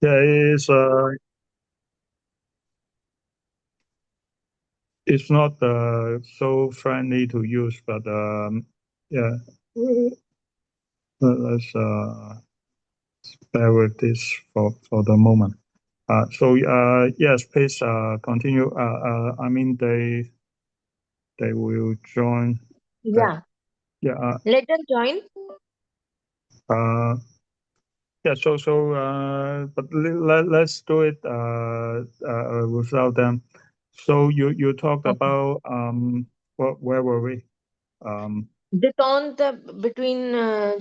Yeah, it's not so friendly to use, but yeah, let's bear with this for the moment. Yes, please continue. I mean, they will join. The, Yeah, yeah. let them join. Uh, yeah. But let's do it without them. So you talked Okay. about where were we? Um, Detente between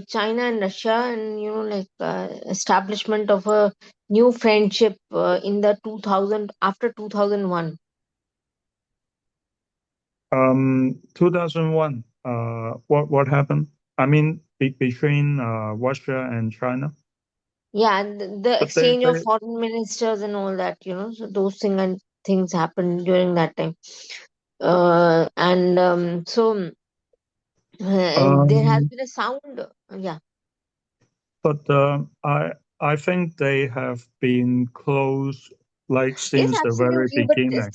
China and Russia, and like establishment of a new friendship in the 2000 after 2001. 2001. What happened? I mean, between Russia and China. Yeah, and the But exchange of they foreign ministers and all that, so those things happened during that time. And so there has um, been a sound. Yeah. but I think they have been close like Yes, since the very absolutely. But beginning.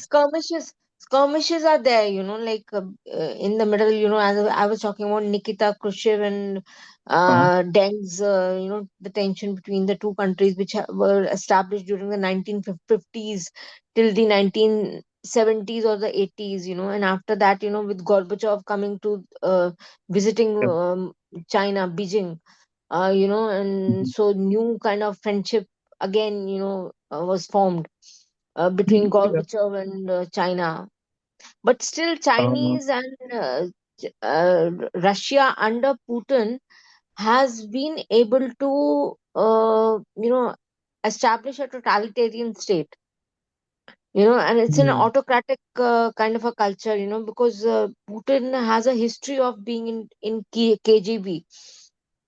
skirmishes are there, like in the middle, as I was talking about Nikita Khrushchev and Uh, Deng's, the tension between the two countries, which were established during the 1950s till the 1970s or the 80s, and after that, with Gorbachev coming to visiting yeah. China, Beijing, and Mhm. so new kind of friendship again, was formed between Yeah. Gorbachev and China. But still, Uh, Chinese and Russia under Putin has been able to, establish a totalitarian state. And it's an yeah. autocratic kind of a culture. Because Putin has a history of being in KGB.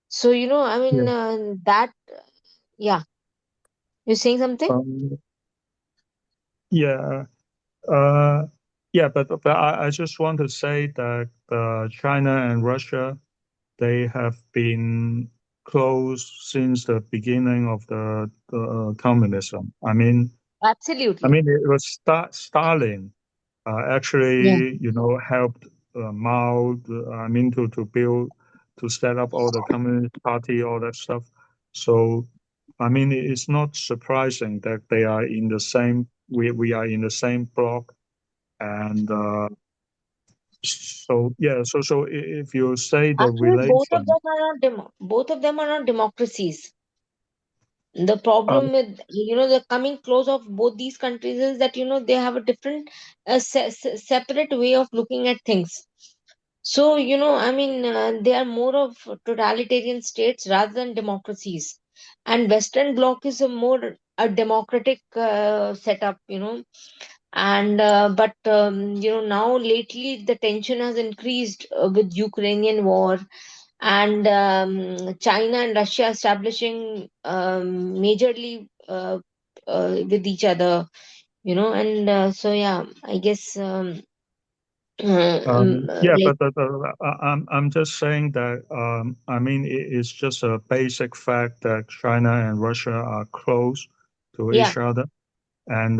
So I Yeah. mean that. Yeah, you're saying something? Um, yeah. Uh, yeah. But I just want to say that China and Russia, they have been close since the beginning of the communism. I Absolutely. mean, it was Stalin Yeah. actually, helped Mao. I mean, to build, to set up all the Communist Party, all that stuff. So, I mean, it's not surprising that they are in the same. We are in the same block, and so yeah. If you say the Actually, relation, both of them are not democracies. The uh, problem with the coming close of both these countries is that they have a different separate way of looking at things. So I mean they are more of totalitarian states rather than democracies, and Western Bloc is a more a democratic setup. And but now lately the tension has increased with Ukrainian war, and China and Russia establishing majorly with each other, and so yeah, I guess yeah, like I'm just saying that I mean it's just a basic fact that China and Russia are close to yeah, each other, and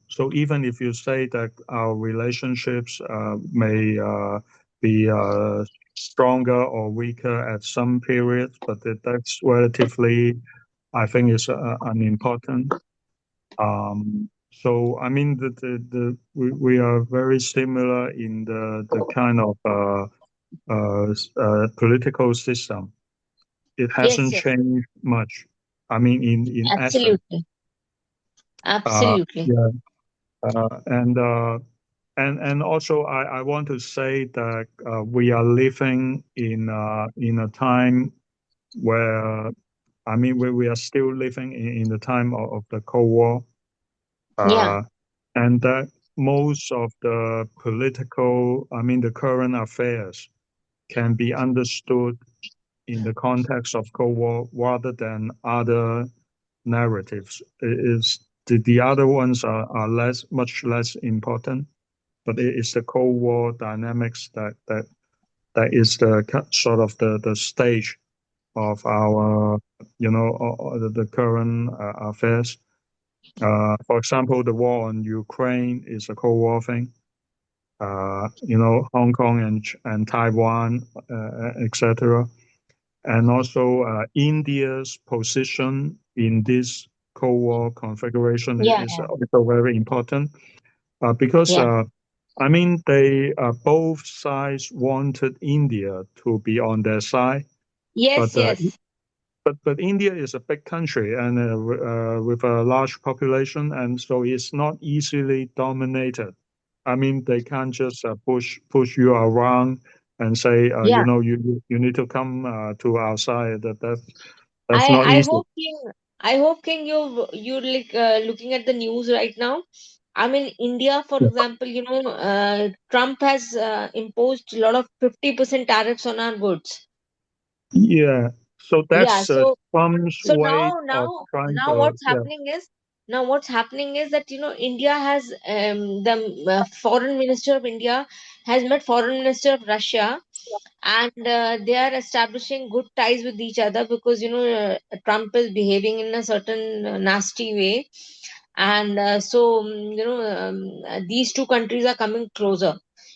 so even if you say that our relationships may be stronger or weaker at some periods, but that's relatively, I think, is unimportant. So I mean we are very similar in the kind of political system. It yes, hasn't yes, changed much. I mean in essence. absolutely, Uh, absolutely, yeah. And also I want to say that we are living in a time where I mean we are still living in the time of the Cold War. yeah, Uh, and that most of the political, I mean, the current affairs can be understood in the context of Cold War rather than other narratives. It is the other ones are much less important, but it is the Cold War dynamics that is the sort of the stage of our, the current affairs. For example, the war on Ukraine is a Cold War thing. Hong Kong and Taiwan, etc. And also India's position in this Cold War configuration Yeah, is yeah, also very important because yeah. I mean they both sides wanted India to be on their side, but Yes, uh, yes. but India is a big country and with a large population, and so it's not easily dominated. I mean, they can't just push you around and say, Yeah. you need to come to our side. That's I not I easy. hope King you like looking at the news right now. I mean, India, for Yeah. example, Trump has imposed a lot of 50% tariffs on our goods. Yeah. So Yeah, that's Trump's so way of now trying now to, what's yeah. happening is now what's happening is that India has the foreign minister of India has met foreign minister of Russia, and they are establishing good ties with each other because Trump is behaving in a certain nasty way, and these two countries are coming closer.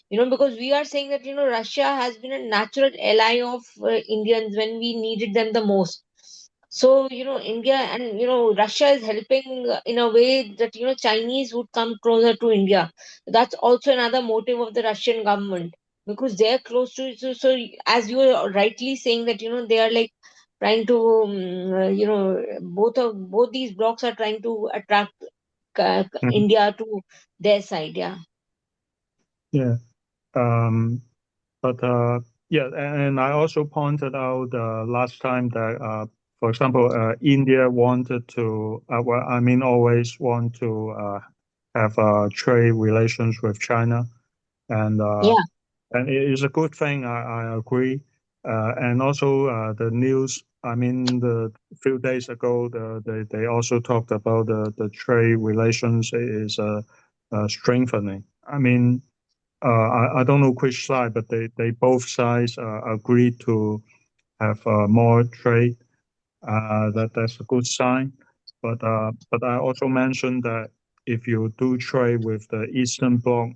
Because we are saying that Russia has been a natural ally of Indians when we needed them the most. So India and Russia is helping in a way that Chinese would come closer to India. That's also another motive of the Russian government because they're close to it. So as you were rightly saying that they are like trying to both these blocks are trying to attract Mhm. India to their side. Yeah, Yeah. Um, But yeah, and I also pointed out last time that, for example, India wanted to, well, I mean, always want to have trade relations with China, and uh, yeah, and it is a good thing. I agree. And also the news. I mean, the few days ago, they also talked about the trade relations is strengthening. I mean. I don't know which side, but they both sides agreed to have more trade. That's a good sign. But I also mentioned that if you do trade with the Eastern Bloc,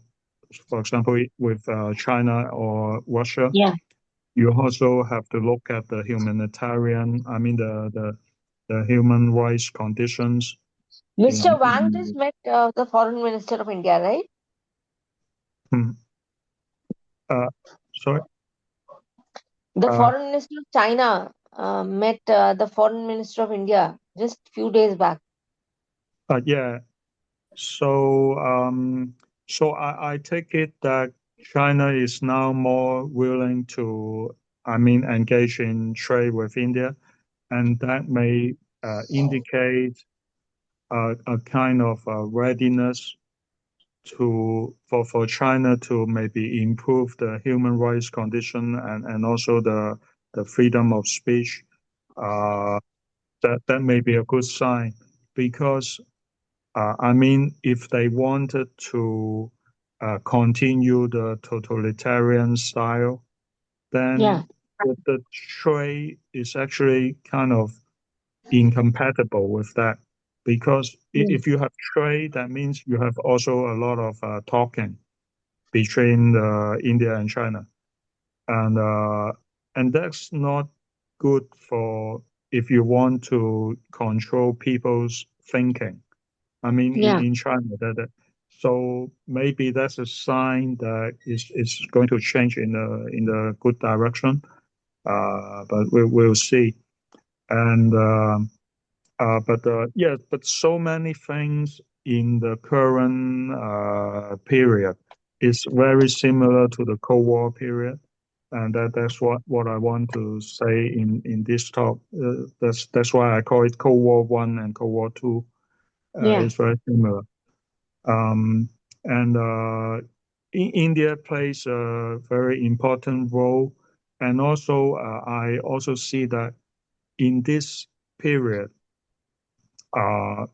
for example, with China or Russia, yeah. you also have to look at the humanitarian, I mean the human rights conditions Mr. in Wang just met the foreign minister of India, right? hmm, uh, sorry. The Uh, foreign minister of China met the foreign minister of India just few days back. yeah. So, I take it that China is now more willing to, I mean, engage in trade with India, and that may indicate a kind of readiness for China to maybe improve the human rights condition and also the freedom of speech. Uh, that may be a good sign because I mean, if they wanted to continue the totalitarian style, then Yeah, the trade is actually kind of incompatible with that. Because yeah, if you have trade, that means you have also a lot of talking between India and China, and uh, and that's not good for if you want to control people's thinking. I mean, yeah, in China, so maybe that's a sign that it's going to change in the good direction. But we'll see. And yeah, but so many things in the current period is very similar to the Cold War period, and that's what I want to say in this talk. That's why I call it Cold War One and Cold War Two. yeah, It's very similar. Um, and India plays a very important role. And also, I also see that in this period, uh,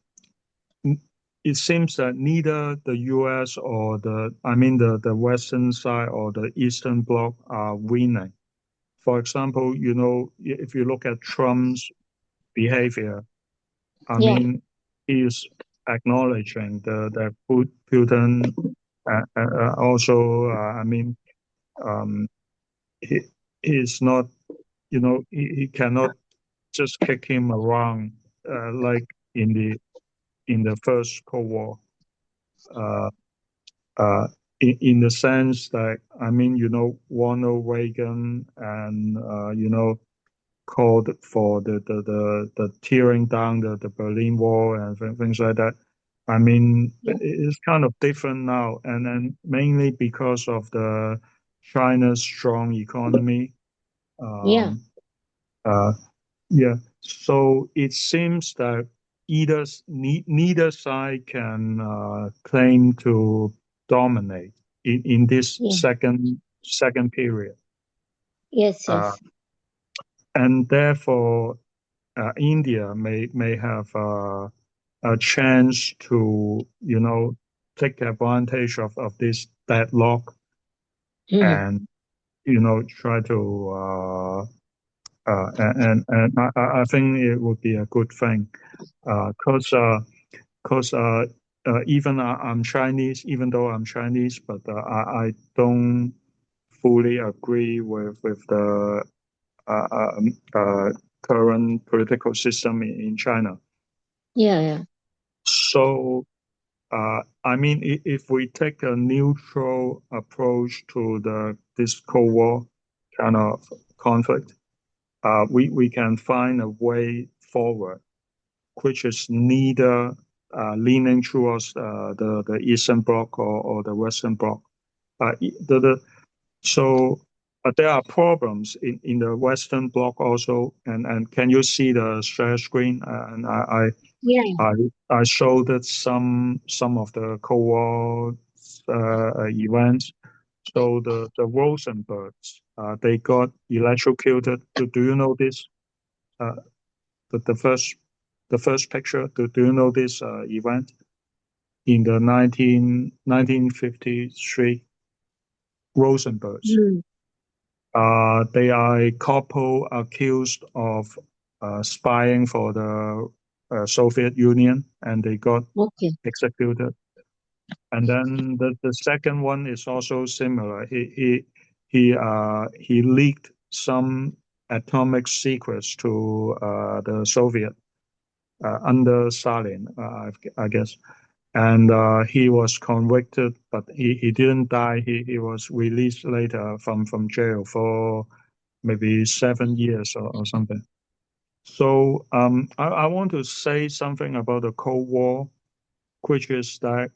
it seems that neither the U.S. or I mean, the Western side or the Eastern Bloc are winning for example, if you look at Trump's behavior, I Yeah. mean, he is acknowledging that Putin also, I mean, um, he is not, he cannot just kick him around like in the first Cold War. Uh, uh, in the sense that, I mean, Ronald Reagan and called for the tearing down the Berlin Wall and things like that. I mean, Yeah. it's kind of different now, and mainly because of the China's strong economy. Yeah. Um, uh, yeah, so it seems that neither side can claim to dominate in this Yeah. second period, Yes. uh, Yes. and therefore India may have a chance to take advantage of this deadlock Hmm. and try to and I think it would be a good thing because even I'm Chinese, even though I'm Chinese, but I don't fully agree with the uh, um, uh, current political system in China. Yeah. Yeah. So, I mean, if we take a neutral approach to this Cold War kind of conflict, we can find a way forward, which is neither leaning towards the Eastern Bloc or the Western Bloc. So there are problems in the Western Bloc also, and can you see the share screen? And Yeah. I I showed that some of the Cold War events. So the Rosenbergs, they got electrocuted. Do you know this? Uh, the first picture. Do you know this event in the 1953 Rosenbergs? Mm. They are a couple accused of spying for the Soviet Union, and they got Okay. executed. And then the second one is also similar. He leaked some atomic secrets to the Soviet under Stalin, I guess. And he was convicted, but he didn't die. He was released later from jail for maybe 7 years or something. So I want to say something about the Cold War, which is that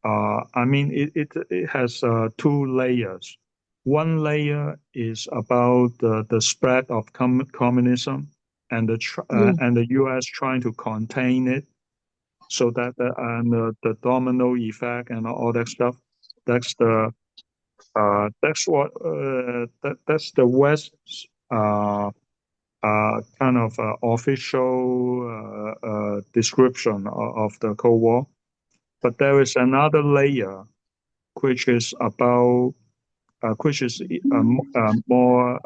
I mean it has two layers. One layer is about the spread of communism and Mm. and the U.S. trying to contain it, so that and the domino effect and all that stuff. That's the that's the West's kind of official description of the Cold War. But there is another layer which is about which is more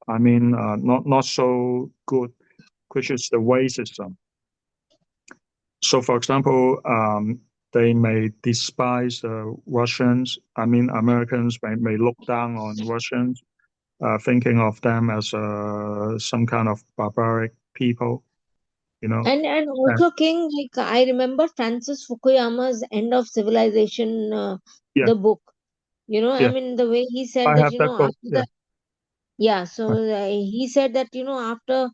I mean not so good, which is the racism. So, for example, they may despise Russians. I mean, Americans may look down on Russians, thinking of them as some kind of barbaric people, you know. And Uh, also, King, like I remember Francis Fukuyama's End of Civilization, yeah, the book. I yeah, mean, the way he I said that, have that book. after Yeah, the, yeah, so Uh, he said that, after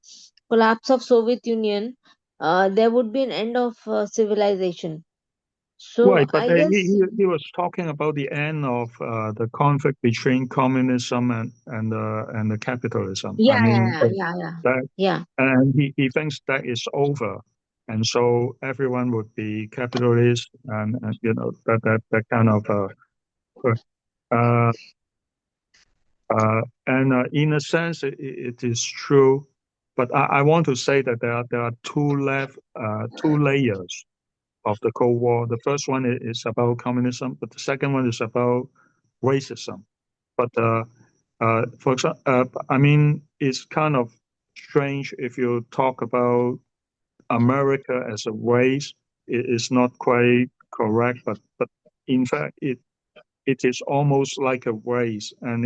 collapse of Soviet Union, there would be an end of civilization. So right. But I guess, he was talking about the end of the conflict between communism and the capitalism. I yeah, mean, yeah, yeah, yeah, that yeah. and he thinks that is over, and so everyone would be capitalist, and that kind of uh, and in a sense it is true, but I want to say that there are two layers of the Cold War. The first one is about communism, but the second one is about racism. But For example, I mean, it's kind of strange if you talk about America as a race. It is not quite correct, but in fact, it is almost like a race, and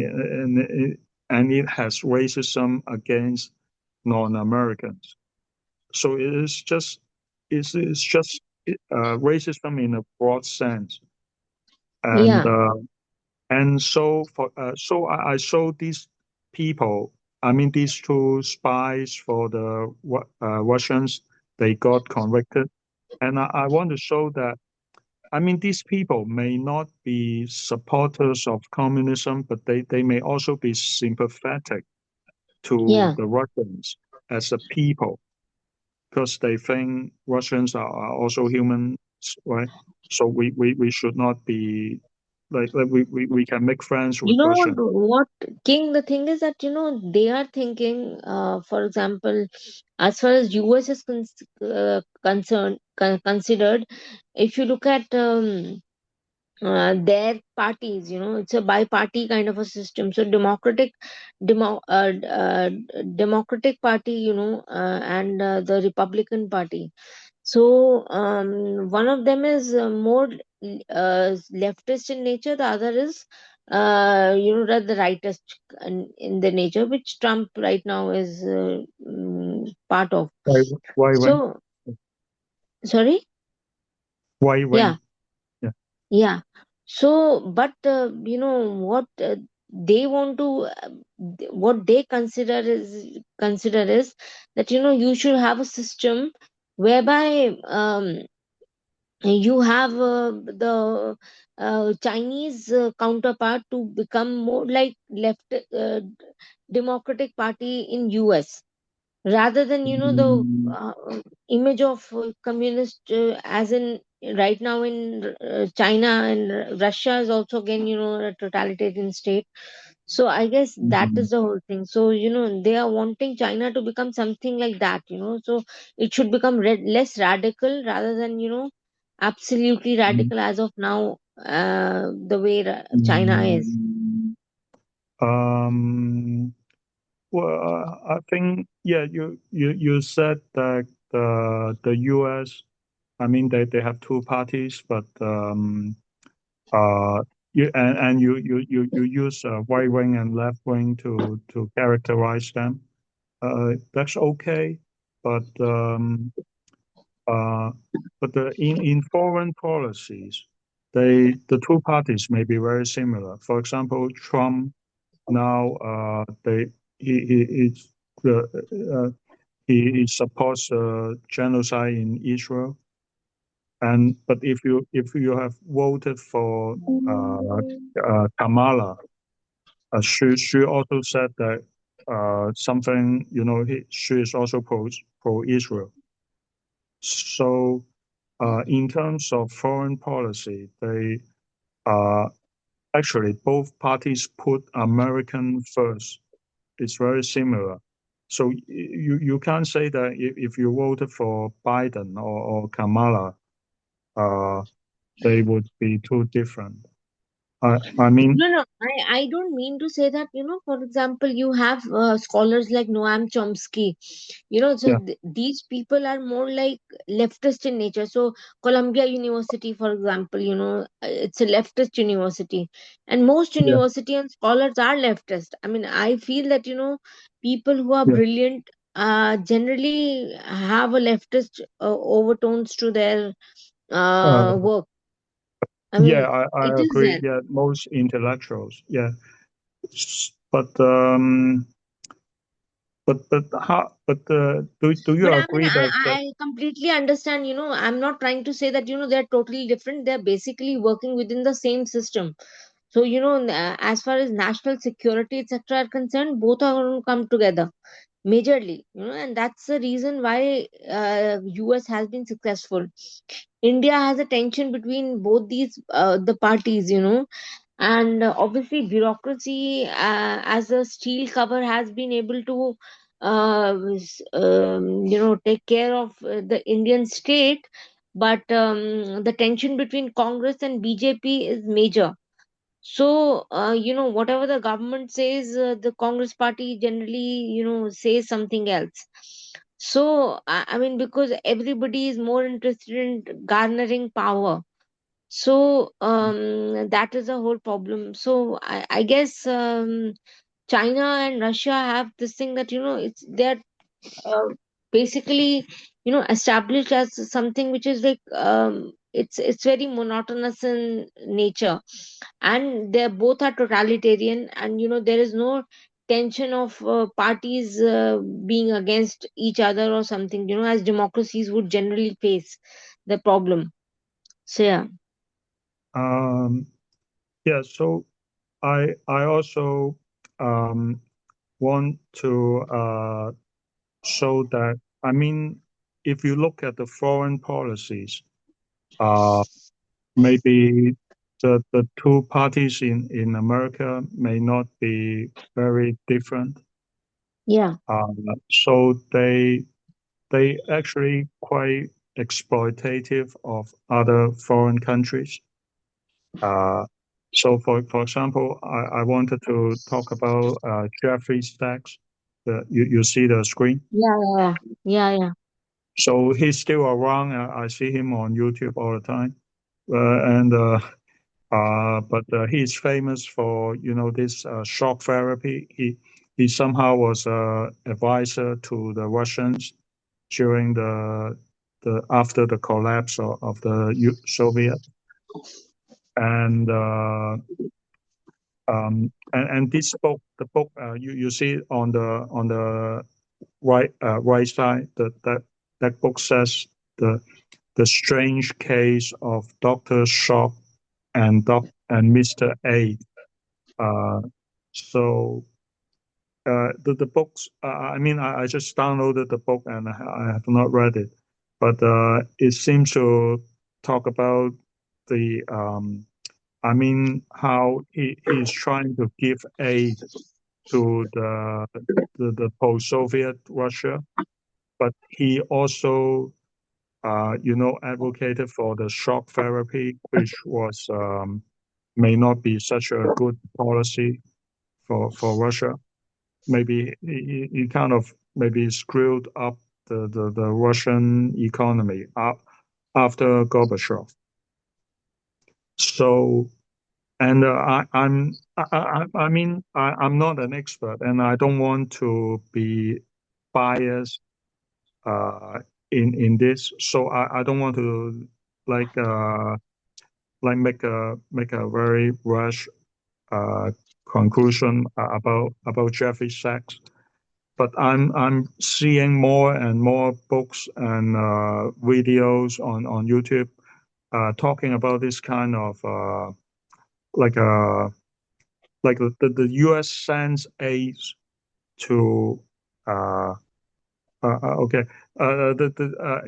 it has racism against non-Americans. So it is just racism in a broad sense, and Yeah, uh, and so I saw these people. I mean, these two spies for the Russians. They got convicted, and I want to show that. I mean, these people may not be supporters of communism, but they may also be sympathetic to yeah. the Russians as a people because they think Russians are also humans, right? So we should not be we can make friends You with know Russians. what, King? The thing is that they are thinking, for example, as far as US is concerned, considered. If you look at their parties, it's a bi-party kind of a system. So democratic party, and the Republican party. So one of them is more leftist in nature. The other is the rightist in the nature, which Trump right now is part of. Why wing? So sorry, Why yeah. wing? Yeah. Yeah. So, but what they want to, what they consider is that you should have a system whereby you have the Chinese counterpart to become more like left Democratic Party in US, rather than the Mm, image of communist, as in right now in China, and Russia is also again a totalitarian state. So I guess that mm, is the whole thing. So they are wanting China to become something like that, so it should become less radical rather than absolutely mm, radical as of now, the way China is. mm. Um, well, I think yeah, you said that the U.S. I mean, they have two parties, but uh, you use right wing and left wing to characterize them. That's okay, but uh, in foreign policies, the two parties may be very similar. For example, Trump now they it's the he supports genocide in Israel. And but if you have voted for Kamala, she also said that something she is also pro Israel. So in terms of foreign policy, they uh, actually both parties put American first. It's very similar. So you can't say that if you voted for Biden or Kamala, uh, they would be too different. I mean, No, no, I don't mean to say that, for example, you have scholars like Noam Chomsky, so yeah, these people are more like leftist in nature. So, Columbia University, for example, it's a leftist university, and most yeah, university and scholars are leftist. I mean, I feel that, people who are yeah. brilliant generally have a leftist overtones to their Uh, work. I yeah, mean, I it is agree. there. Yeah, most intellectuals. Yeah, but how? But do you But I mean, agree that I completely understand. I'm not trying to say that, they're totally different. They're basically working within the same system. So, as far as national security, etc., are concerned, both are going to come together majorly, and that's the reason why US has been successful. India has a tension between both these the parties, and obviously bureaucracy, as a steel cover, has been able to take care of the Indian state, but the tension between Congress and BJP is major. So, whatever the government says, the Congress party generally, says something else. So, I mean, because everybody is more interested in garnering power. So, that is a whole problem. So, I guess China and Russia have this thing that, they're uh, basically established as something which is like, it's very monotonous in nature, and they both are totalitarian, and there is no tension of parties being against each other or something, as democracies would generally face the problem. So yeah. Um, yeah, so I also um, want to show that, I mean, if you look at the foreign policies, uh, maybe the two parties in America may not be very different. Yeah. Uh, so they actually quite exploitative of other foreign countries. Uh, so for example, I wanted to talk about Jeffrey Sachs. You see the screen. Yeah, yeah, yeah, yeah, So he's still around. I see him on YouTube all the time. And but he's famous for this shock therapy. He somehow was advisor to the Russians during the after the collapse of the Soviet, and and this book, the book you see on the right side, that book says the strange case of Doctor Shock and Mr. A. Uh, so the books. I mean, I just downloaded the book and I have not read it, but it seems to talk about the. I mean, how he's trying to give aid to the post-Soviet Russia, but he also advocated for the shock therapy, which was may not be such a good policy for Russia. Maybe he kind of maybe screwed up the Russian economy after Gorbachev. So, and I mean, I'm not an expert, and I don't want to be biased uh, in this. So I don't want to like uh, make a very rush uh, conclusion about Jeffrey Sachs. But I'm seeing more and more books and videos on YouTube talking about this kind of like a like the U.S. sends aids to uh, okay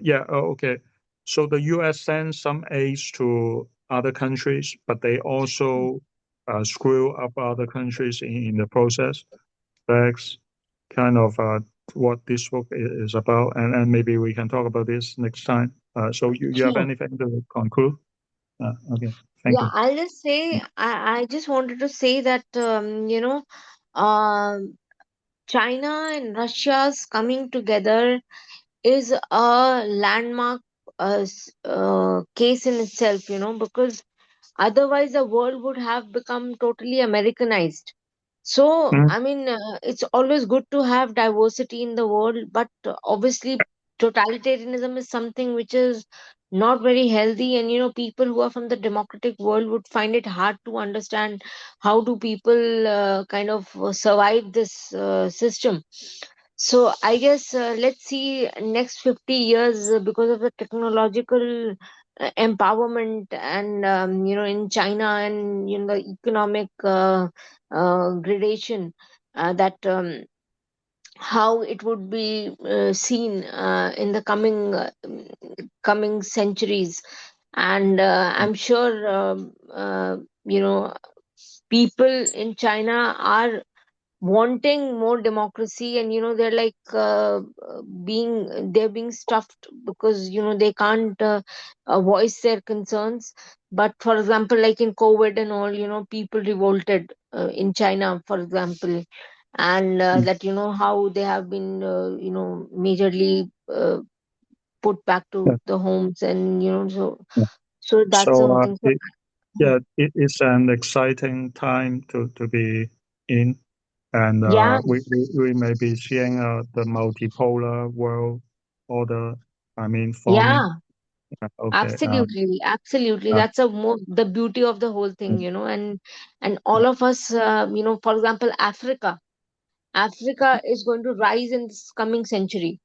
yeah okay, so the U.S. sends some aids to other countries, but they also screw up other countries in the process. That's kind of what this book is about, and maybe we can talk about this next time. So you have sure. anything to conclude? Okay, thank Yeah, you. I'll just say, I just wanted to say that, um China and Russia's coming together is a landmark case in itself, because otherwise the world would have become totally Americanized. So, Mm, I mean, it's always good to have diversity in the world, but obviously, totalitarianism is something which is not very healthy. And, people who are from the democratic world would find it hard to understand how do people kind of survive this system. So, I guess let's see next 50 years, because of the technological empowerment, and, in China, and, the economic gradation, that how it would be seen in the coming centuries. And I'm sure people in China are wanting more democracy, and they're like they're being stuffed, because they can't voice their concerns. But for example, like in COVID and all, people revolted in China, for example, and Mm. that how they have been majorly put back Yeah, to the homes, and yeah. so that's So something. So yeah, it is an exciting time to be in, and yeah, we may be seeing the multipolar world order. I mean, forming. yeah, Okay. absolutely, absolutely. Uh, That's a more the beauty of the whole thing, and all of us, for example, Africa is going to rise in this coming century.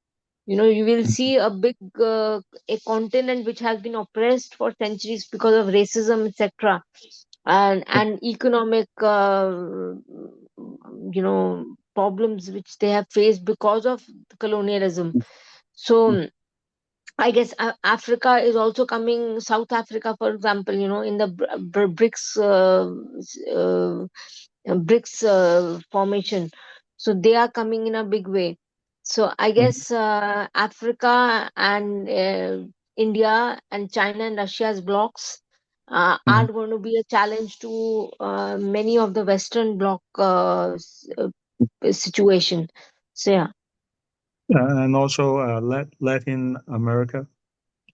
You will see a big a continent which has been oppressed for centuries because of racism, etc., and economic problems which they have faced because of colonialism. So I guess Africa is also coming. South Africa, for example, in the BRICS formation. So they are coming in a big way. So I guess Africa and India and China and Russia's blocks are going to be a challenge to many of the Western bloc situation. So yeah, and also Latin America.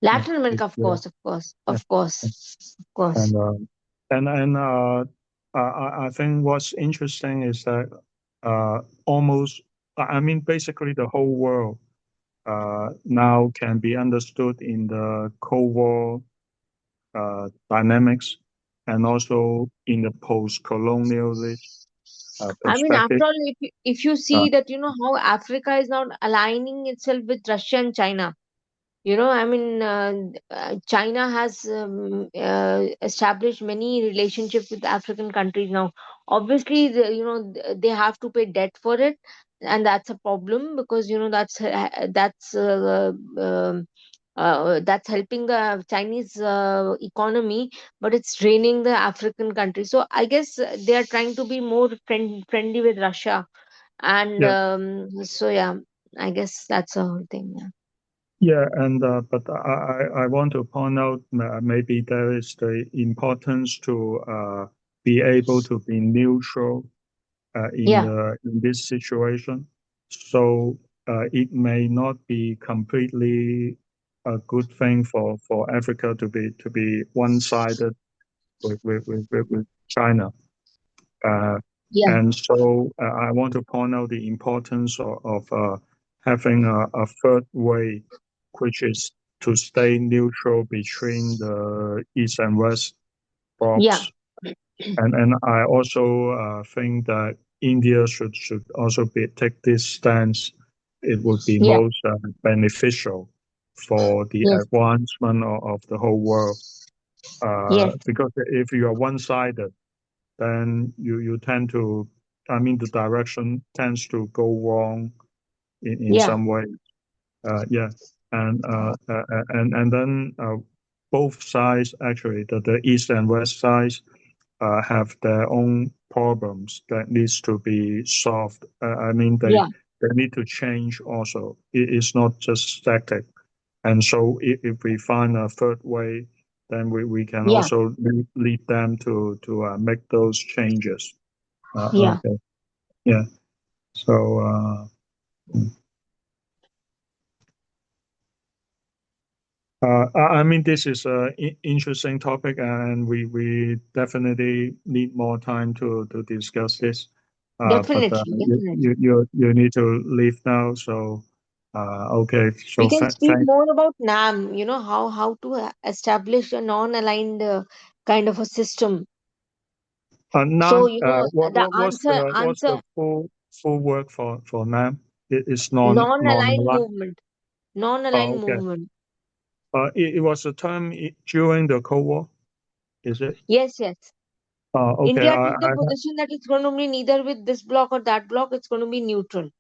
Yeah, Latin America, of yeah, course, of course, yeah. of course, of course. And I think what's interesting is that almost, I mean, basically the whole world now can be understood in the Cold War dynamics, and also in the post-colonialist I mean, perspective. after all, if you Uh, see that, how Africa is now aligning itself with Russia and China. I mean, China has established many relationships with African countries now. Obviously, they have to pay debt for it, and that's a problem because that's helping the Chinese economy, but it's draining the African countries. So I guess they are trying to be more friendly with Russia, and yeah, so yeah, I guess that's the whole thing. Yeah. yeah, and but I want to point out maybe there is the importance to be able to be neutral Yeah. in this situation. So it may not be completely a good thing for Africa to be one-sided with China. Uh, Yeah. and so I want to point out the importance of having a third way, which is to stay neutral between the East and West Yeah. blocs. And I also think that India should also take this stance. It would be Yeah. most beneficial for the Yes. advancement of the whole world. Yes. Because if you are one-sided, then you tend to, I mean, the direction tends to go wrong in Yeah. some way. Yeah, and then both sides actually, the east and west sides, have their own problems that needs to be solved. I mean, Yeah. they need to change also. It is not just static. And so if we find a third way, then we can Yeah. also lead them to make those changes. Yeah. Okay. Yeah. So I mean, this is an interesting topic, and we definitely need more time to discuss this. But Definitely. Definitely. you need to leave now. So okay. We So can speak thank more about NAM. How to establish a non-aligned kind of a system. So NAM. the answer What's the answer full work for NAM? It is non non-aligned aligned. movement. Non-aligned Oh, okay. movement. It was a term during the Cold War. Is it? Yes. Yes. Okay. India took the position that it's going to be neither with this block or that block. It's going to be neutral.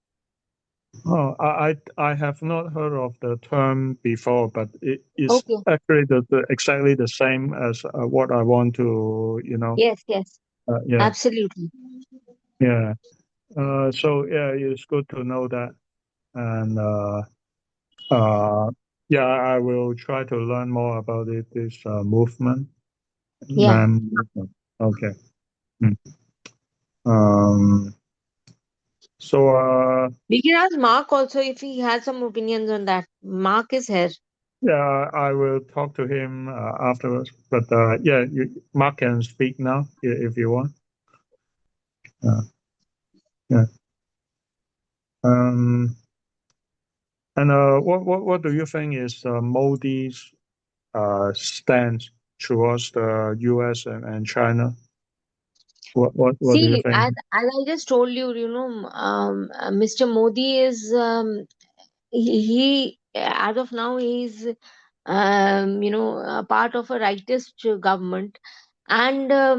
I have not heard of the term before, but it is Okay. actually exactly the same as what I want to, Yes. Yes. yeah, Absolutely. yeah. So yeah, it's good to know that, and uh, yeah, I will try to learn more about this movement. Yeah. Man. Okay. Hmm. Um, so, We can ask Mark also if he has some opinions on that. Mark is here. yeah, I will talk to him afterwards. But yeah, Mark can speak now if you want. Uh, yeah. Um, and what do you think is Modi's stance towards the U.S. and China? What do you See, think? as I just told you, Mr. Modi is as of now he's a part of a rightist government, and I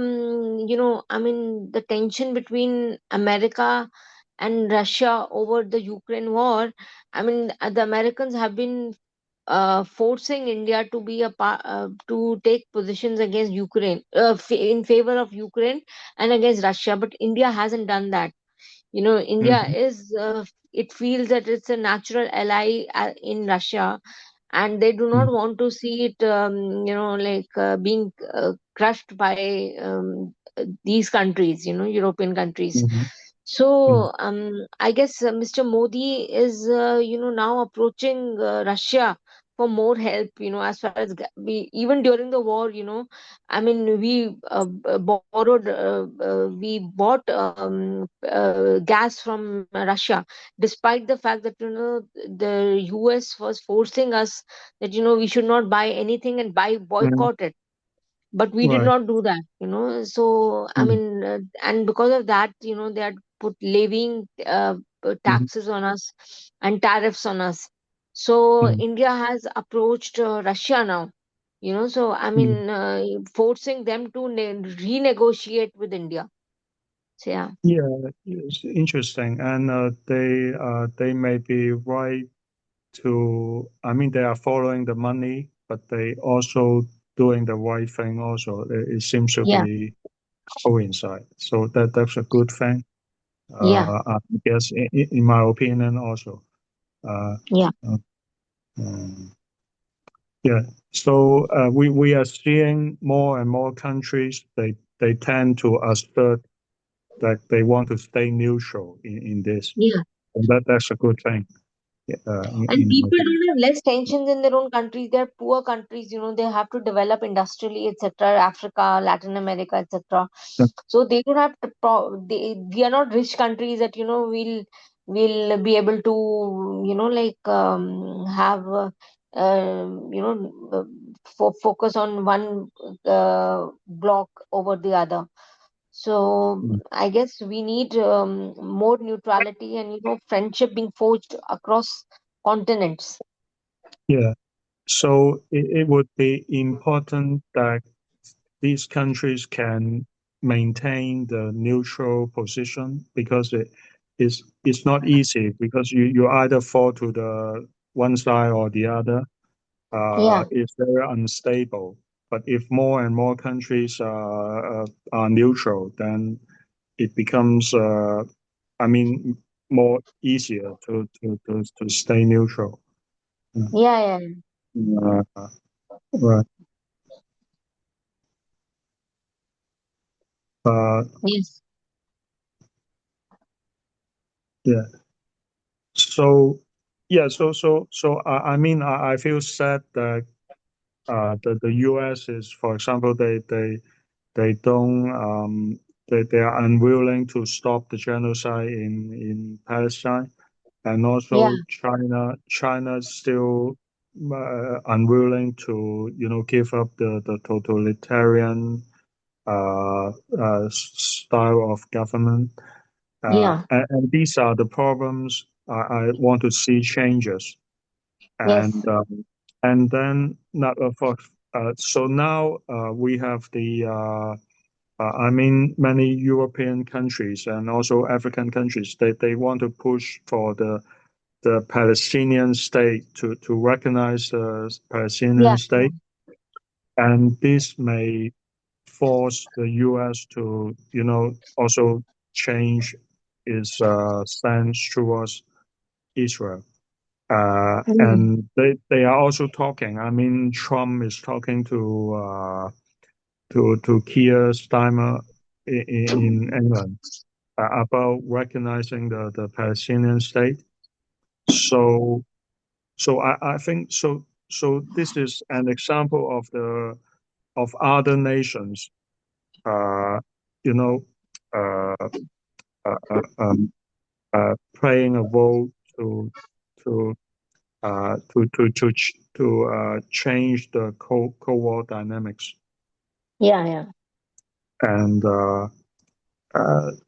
mean the tension between America and Russia over the Ukraine war. I mean the Americans have been forcing India to to take positions against Ukraine, in favor of Ukraine and against Russia, but India hasn't done that. India Mhm, is it feels that it's a natural ally in Russia, and they do mhm, not want to see it being crushed by these countries, European countries. mhm, So I guess Mr. Modi is now approaching Russia for more help, as far as we, even during the war, I mean, we bought gas from Russia, despite the fact that the US was forcing us that we should not buy anything and buy mhm. boycott it, but we did Right. not do that. So I Mhm, mean, and because of that, they had put levying mhm, taxes on us and tariffs on us. So mhm, India has approached Russia now, so I mhm. mean, forcing them to renegotiate with India. So yeah. Yeah, it's interesting, and they may be right to. I mean, they are following the money, but they also doing the right thing. Also, it seems to Yeah. be coincide. So that's a good thing. Yeah. I guess, in my opinion, also. Uh, Yeah. uh, um, yeah. So we are seeing more and more countries. They tend to assert that they want to stay neutral in this, Yeah. and that's a good thing. And In my people opinion. don't have less tensions in their own countries. They're poor countries, they have to develop industrially, etc. Africa, Latin America, etc. So they don't have to. We are not rich countries that will be able to have focus on one block over the other. So I guess we need more neutrality and friendship being forged across continents. Yeah. So it would be important that these countries can maintain the neutral position because it's not easy because you either fall to the one side or the other. Yeah, It's very unstable. But if more and more countries are neutral, then it becomes, I mean, more easier to stay neutral. yeah, yeah. Uh, right. Uh, Yes, yeah. So, yeah. So I mean, I feel sad that the U.S. is, for example, they don't they are unwilling to stop the genocide in Palestine, and yeah, also China still unwilling to give up the totalitarian style of government. yeah, And these are the problems I want to see changes. yes, And then so now we have I mean many European countries and also African countries. They want to push for the Palestinian state to recognize the yeah, Palestinian yeah, state, and this may force the U.S. to also change its stance towards Israel. mm, And they are also talking. I mean, Trump is talking to to Keir Starmer in England about recognizing the Palestinian state. So I think so. So this is an example of other nations, uh, you know, uh, uh, uh, um, playing a role to to change the Cold War dynamics, Yeah, yeah. and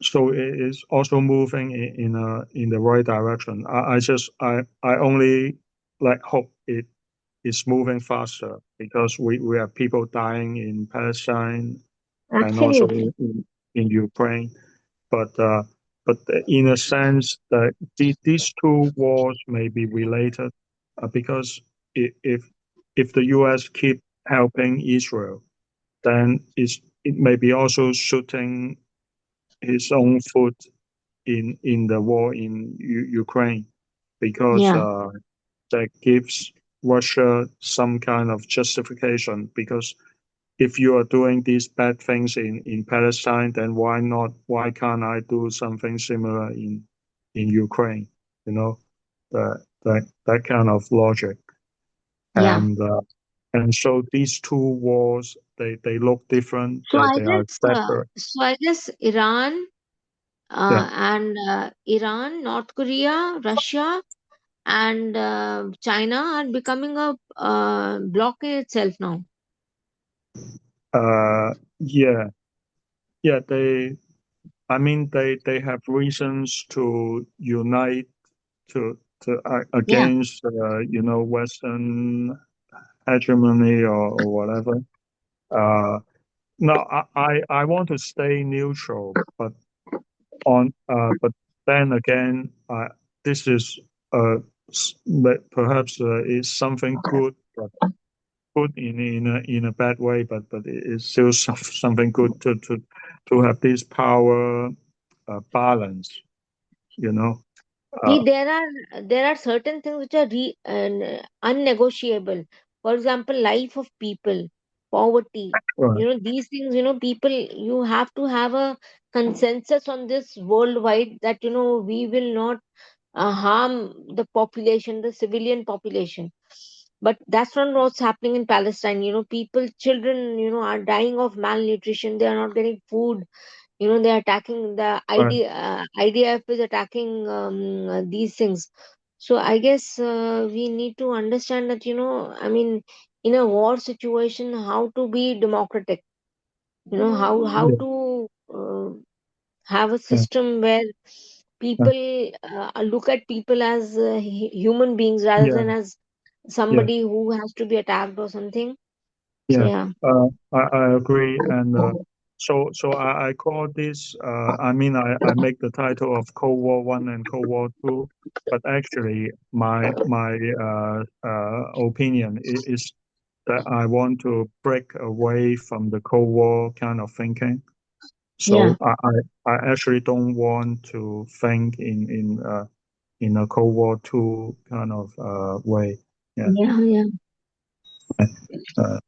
so it is also moving in the right direction. I only like hope it is moving faster because we have people dying in Palestine and also Absolutely. in Ukraine. But in a sense that these two wars may be related because if the U.S. keep helping Israel, then it may be also shooting his own foot in the war in Ukraine because Yeah. that gives Russia some kind of justification because if you are doing these bad things in Palestine, then why can't I do something similar in Ukraine? You know, that kind of logic. Yeah. And so these two wars they look different. So I They are guess, separate. Iran, Yeah. Iran, North Korea, Russia, and China are becoming a bloc in itself now. Yeah. Yeah. I mean, they have reasons to unite Yeah. against Western hegemony or whatever. Uh, no, I want to stay neutral, but then again, this is perhaps is something good, but good in a bad way, but it is still something good to have this power balance, you know. Uh, See, there are certain things which are unnegotiable. For example, life of people, poverty. right, These things. People. You have to have a consensus on this worldwide that we will not harm the population, the civilian population. But that's not what's happening in Palestine. People, children, are dying of malnutrition. They are not getting food. They're attacking right, IDF is attacking these things. So I guess we need to understand that I mean, in a war situation, how to be democratic. How yeah, to have a yeah, system where yeah, people look at people as human beings rather yeah, than as yeah. somebody who has to be attacked or something. So Yeah, yeah. I agree, and so I call this. I mean, I make the title of Cold War One and Cold War Two, but actually, my opinion is that I want to break away from the Cold War kind of thinking. Yeah. So I actually don't want to think in a Cold War Two kind of way. Yeah. Yeah. Yeah. Uh,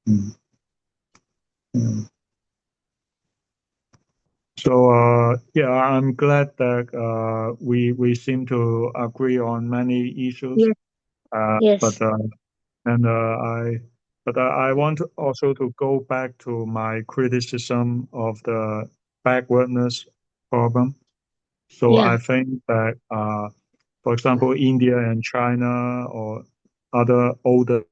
mm, mm. So yeah, I'm glad that we seem to agree on many issues. Yes. But Yes. and I want to also to go back to my criticism of the backwardness problem. So Yeah. I think that for example, India and China or other older